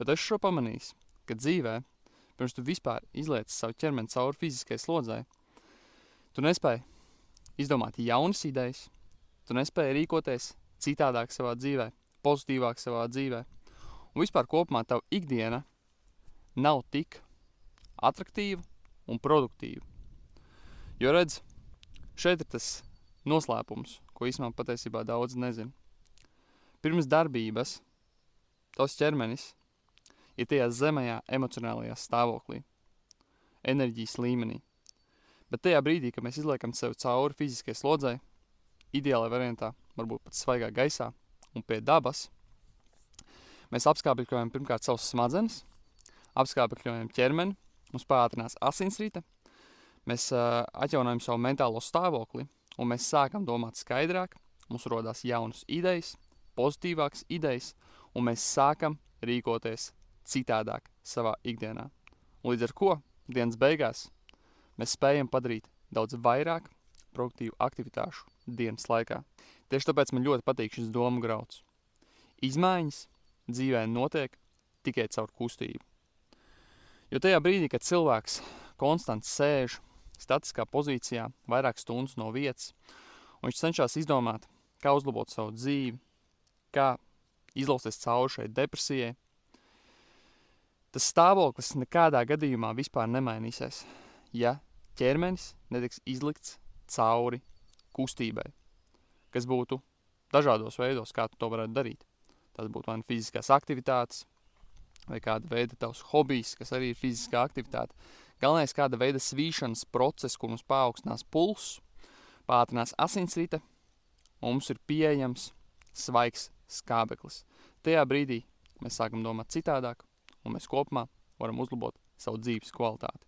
Bet es šo pamanījis, ka dzīvē, pirms tu vispār izliec savu ķermeni cauri fiziskai slodzei, tu nespēji izdomāt jaunas idejas, tu nespēji rīkoties citādāk savā dzīvē, pozitīvāk savā dzīvē. Un vispār kopumā tava ikdiena nav tik atraktīva un produktīva. Jo redz, šeit ir tas noslēpums, ko īstenībā patiesībā daudz nezina. Pirms darbības tavs ķermenis ir tajā zemajā emocionālajā stāvoklī, enerģijas līmenī. Bet tajā brīdī, kad mēs izliekam sevi cauri fiziskai slodzei, ideālajā variantā, varbūt pat svaigā gaisā un pie dabas, mēs apskābekļojam pirmkārt savus smadzenes, apskābekļojam ķermeni, mums pātrinās asinsrite, mēs atjaunojam savu mentālo stāvokli un mēs sākam domāt skaidrāk, mums rodās jaunas idejas, pozitīvākas idejas un mēs sākam rīkoties citādāk savā ikdienā. Un līdz ar ko dienas beigās mēs spējam padarīt daudz vairāk produktīvu aktivitāšu dienas laikā. Tieši tāpēc man ļoti patīk šis domu grauds. Izmaiņas dzīvē notiek tikai caur kustību. Jo tajā brīdī, kad cilvēks konstanti sēž statiskā pozīcijā vairāk stundas no vietas, un viņš cenšas izdomāt, kā uzlabot savu dzīvi, kā izlausties cauri šai depresijai, tas stāvoklis nekādā gadījumā vispār nemainīsies, ja ķermenis netiks izlikts cauri kustībai, kas būtu dažādos veidos, kā tu to varētu darīt. Tas būtu vai fiziskās aktivitātes, vai kāda veida tavs hobijs, kas arī ir fiziskā aktivitāte. Galvenais kāda veida svīšanas process, kur mums paaugstinās pulss, pātrinās asinsrite, un mums ir pieejams svaigs skābeklis. Tajā brīdī mēs sākam domāt citādāk, un mēs kopumā varam uzlabot savu dzīves kvalitāti.